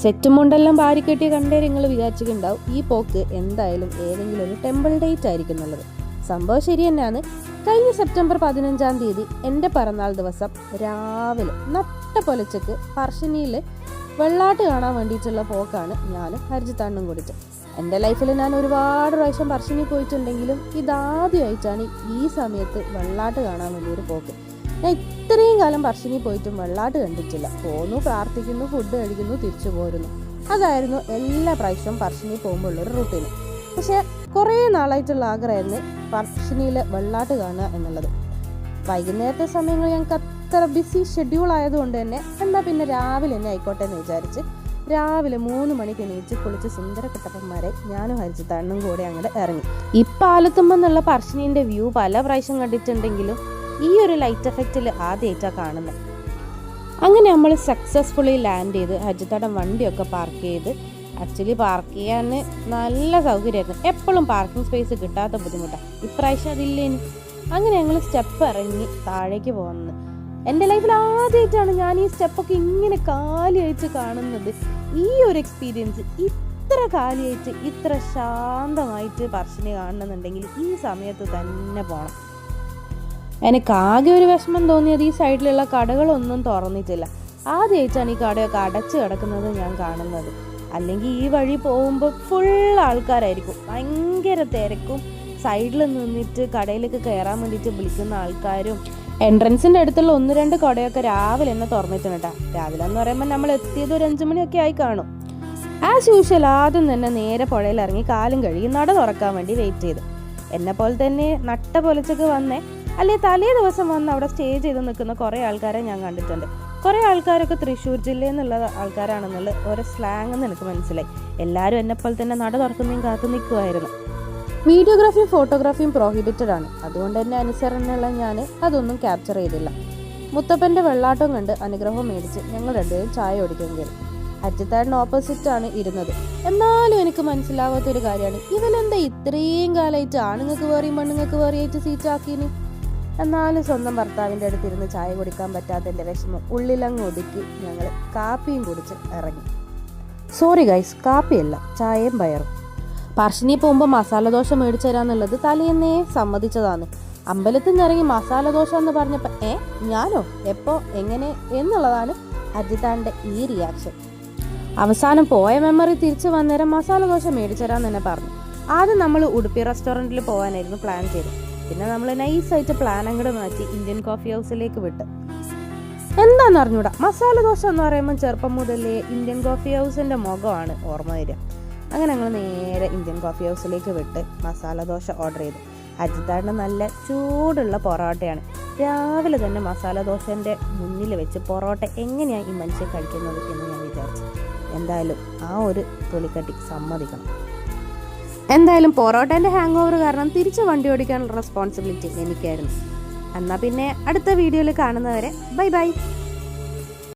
സെറ്റും മുണ്ടെല്ലാം ഭാരിക്കെട്ടി കണ്ടേ നിങ്ങൾ വിചാരിച്ചിട്ടുണ്ടാവും ഈ പോക്ക് എന്തായാലും ഏതെങ്കിലും ഒരു ടെമ്പിൾ ഡേറ്റ് ആയിരിക്കും എന്നുള്ളത്. സംഭവം ശരി തന്നെയാണ്. കഴിഞ്ഞ സെപ്റ്റംബർ 15-ാം തീയതി എൻ്റെ പിറന്നാൾ ദിവസം രാവിലെ നട്ട പൊലച്ചക്ക് പറശ്ശിനിയിൽ വെള്ളാട്ട് കാണാൻ വേണ്ടിയിട്ടുള്ള പോക്കാണ് ഞാനും ഹരിജിത്താണ്ണും കൂടിയിട്ട്. എൻ്റെ ലൈഫിൽ ഞാൻ ഒരുപാട് പ്രാവശ്യം പറശ്ശിനി പോയിട്ടുണ്ടെങ്കിലും ഇതാദ്യമായിട്ടാണ് ഈ സമയത്ത് വെള്ളാട്ട് കാണാൻ വേണ്ടിയൊരു പോക്ക്. ഞാൻ ഇത്രയും കാലം പറശ്ശിനി പോയിട്ടും വെള്ളാട്ട് കണ്ടിട്ടില്ല. പോന്നു, പ്രാർത്ഥിക്കുന്നു, ഫുഡ് കഴിക്കുന്നു, തിരിച്ചു പോരുന്നു. അതായിരുന്നു എല്ലാ പ്രാവശ്യവും പറശ്ശിനി പോകുമ്പോൾ ഉള്ളൊരു റൂട്ടീന്. പക്ഷേ കുറേ നാളായിട്ടുള്ള ആഗ്രഹമായിരുന്നു പറശ്ശിനിയിലെ വെള്ളാട്ട് കാണുക എന്നുള്ളത്. വൈകുന്നേരത്തെ സമയങ്ങൾ ഞങ്ങൾക്ക് അത്ര ബിസി ഷെഡ്യൂൾ ആയതുകൊണ്ട് തന്നെ എന്നാൽ പിന്നെ രാവിലെ തന്നെ ആയിക്കോട്ടെ എന്ന് വിചാരിച്ച് രാവിലെ 3 മണിക്ക് എണീച്ച് കുളിച്ച് സുന്ദര കുട്ടപ്പന്മാരെ ഞാനും ഹരിജിത്താണ്ണും കൂടെ അങ്ങോട്ട് ഇറങ്ങി. ഈ പാലത്തുമ്പെന്നുള്ള പറശ്ശിനീൻ്റെ വ്യൂ പല പ്രാവശ്യം കണ്ടിട്ടുണ്ടെങ്കിലും ഈ ഒരു ലൈറ്റ് എഫക്റ്റിൽ ആദ്യമായിട്ടാണ് കാണുന്നത്. അങ്ങനെ നമ്മൾ സക്സസ്ഫുള്ളി ലാൻഡ് ചെയ്ത് ഹരിജിത്താടൻ വണ്ടിയൊക്കെ പാർക്ക് ചെയ്ത്. ആക്ച്വലി പാർക്ക് ചെയ്യാൻ നല്ല സൗകര്യമായിരുന്നു. എപ്പോഴും പാർക്കിംഗ് സ്പേസ് കിട്ടാത്ത ബുദ്ധിമുട്ടാണ്. ഇപ്രാവശ്യം അതില്ലേന്. അങ്ങനെ ഞങ്ങൾ സ്റ്റെപ്പ് ഇറങ്ങി താഴേക്ക് പോകുന്നത്. എൻ്റെ ലൈഫിൽ ആദ്യമായിട്ടാണ് ഞാൻ ഈ സ്റ്റെപ്പൊക്കെ ഇങ്ങനെ കാലിയായിട്ട് കാണുന്നത്. ഈ ഒരു എക്സ്പീരിയൻസ് ഇത്ര കാലിയായിട്ട് ഇത്ര ശാന്തമായിട്ട് പറശ്ശിനി കാണണമെന്നുണ്ടെങ്കിൽ ഈ സമയത്ത് തന്നെ പോകണം. എനിക്കാകെ ഒരു വിഷമം തോന്നിയത് ഈ സൈഡിലുള്ള കടകളൊന്നും തുറന്നിട്ടില്ല. ആദ്യമായിട്ടാണ് ഈ കടയൊക്കെ അടച്ചു കിടക്കുന്നത് ഞാൻ കാണുന്നത്. അല്ലെങ്കിൽ ഈ വഴി പോകുമ്പോൾ ഫുൾ ആൾക്കാരായിരിക്കും, ഭയങ്കര തിരക്കും. സൈഡിൽ നിന്നിട്ട് കടയിലേക്ക് കയറാൻ വേണ്ടിയിട്ട് വിളിക്കുന്ന ആൾക്കാരും. എൻട്രൻസിൻ്റെ അടുത്തുള്ള 1-2 കടയൊക്കെ രാവിലെ തന്നെ തുറന്നിട്ടുണ്ട് കേട്ടോ. രാവിലെ എന്ന് പറയുമ്പോൾ നമ്മൾ എത്തിയത് ഒരു 5 മണിയൊക്കെ ആയി കാണും. ആസ് യൂഷ്വൽ ആദ്യം തന്നെ നേരെ പുഴയിൽ ഇറങ്ങി കാലും കഴുകി നട തുറക്കാൻ വേണ്ടി വെയിറ്റ് ചെയ്തു. എന്നെ പോലെ തന്നെ നട്ട പൊലച്ചൊക്കെ വന്നേ അല്ലെ തലേ ദിവസം വന്ന് അവിടെ സ്റ്റേ ചെയ്ത് നിൽക്കുന്ന കുറേ ആൾക്കാരെ ഞാൻ കണ്ടിട്ടുണ്ട്. കുറേ ആൾക്കാരൊക്കെ തൃശ്ശൂർ ജില്ലയിൽ നിന്നുള്ള ആൾക്കാരാണെന്നുള്ള ഓരോ സ്ലാങ് എന്ന് എനിക്ക് മനസ്സിലായി. എല്ലാവരും എന്നെപ്പോലെ തന്നെ നട തുറക്കുന്നതും കാത്തു നിൽക്കുമായിരുന്നു. വീഡിയോഗ്രാഫിയും ഫോട്ടോഗ്രാഫിയും പ്രോഹിബിറ്റഡ് ആണ്. അതുകൊണ്ട് തന്നെ അനുസരണയുള്ള ഞാൻ അതൊന്നും ക്യാപ്ചർ ചെയ്തില്ല. മുത്തപ്പൻ്റെ വെള്ളാട്ടം കണ്ട് അനുഗ്രഹം മേടിച്ച് ഞങ്ങൾ രണ്ടുപേരും ചായ കുടിക്കാൻ കയറി. ഹരിജിത്താടിന് ഓപ്പോസിറ്റാണ് ഇരുന്നത്. എന്നാലും എനിക്ക് മനസ്സിലാവാത്തൊരു കാര്യമാണ്, ഇവനെന്താ ഇത്രയും കാലമായിട്ട് ആണുങ്ങൾക്ക് വേറിയും പെണ്ണുങ്ങൾക്ക് വേറിയായിട്ട് സീറ്റ് ആക്കിന്. എന്നാലും സ്വന്തം ഭർത്താവിൻ്റെ അടുത്തിരുന്ന് ചായ കുടിക്കാൻ പറ്റാത്തതിൻ്റെ വിഷമം ഉള്ളിലങ്ങ് ഒതുക്കി ഞങ്ങൾ കാപ്പിയും കുടിച്ച് ഇറങ്ങി. സോറി ഗൈസ്, കാപ്പിയല്ല, ചായയും പയറും. പറശ്ശിനി പോകുമ്പോൾ മസാലദോശ മേടിച്ചു തരാന്നുള്ളത് തലേന്നേ സമ്മതിച്ചതാണ്. അമ്പലത്തിൽ നിന്ന് ഇറങ്ങി മസാലദോശ എന്ന് പറഞ്ഞപ്പോൾ ഞാനോ, എപ്പോൾ, എങ്ങനെ എന്നുള്ളതാണ് ഹരിജിത്താൻ്റെ ഈ റിയാക്ഷൻ. അവസാനം പോയ മെമ്മറി തിരിച്ചു വന്നേരം മസാലദോശ മേടിച്ചു തരാമെന്ന് തന്നെ പറഞ്ഞു. ആദ്യം നമ്മൾ ഉടുപ്പി റെസ്റ്റോറൻറ്റിൽ പോകാനായിരുന്നു പ്ലാൻ ചെയ്തത്. പിന്നെ നമ്മൾ നൈസായിട്ട് പ്ലാൻ അങ്ങോട്ട് മാറ്റി ഇന്ത്യൻ കോഫി ഹൗസിലേക്ക് വിട്ട്. എന്താണെന്ന് അറിഞ്ഞൂടാ, മസാലദോശ എന്ന് പറയുമ്പോൾ ചെറുപ്പം മുതലേ ഇന്ത്യൻ കോഫി ഹൗസിൻ്റെ മുഖമാണ് ഓർമ്മ വരിക. അങ്ങനെ ഞങ്ങൾ നേരെ ഇന്ത്യൻ കോഫി ഹൗസിലേക്ക് വിട്ട് മസാലദോശ ഓർഡർ ചെയ്തു. ഹരിജിത്താടിന് നല്ല ചൂടുള്ള പൊറോട്ടയാണ്. രാവിലെ തന്നെ മസാലദോശൻ്റെ മുന്നിൽ വെച്ച് പൊറോട്ട എങ്ങനെയാണ് ഈ മനുഷ്യൻ കഴിക്കുന്നത് എന്ന് ഞാൻ വിചാരിച്ചു. എന്തായാലും ആ ഒരു തൊലിക്കട്ടി സമ്മതിക്കണം. എന്തായാലും പൊറോട്ടേൻ്റെ ഹാങ് ഓവർ കാരണം തിരിച്ച് വണ്ടി ഓടിക്കാനുള്ള റെസ്പോൺസിബിലിറ്റി എനിക്കായിരുന്നു. എന്നാൽ പിന്നെ അടുത്ത വീഡിയോയിൽ കാണുന്നവരെ ബൈ ബൈ.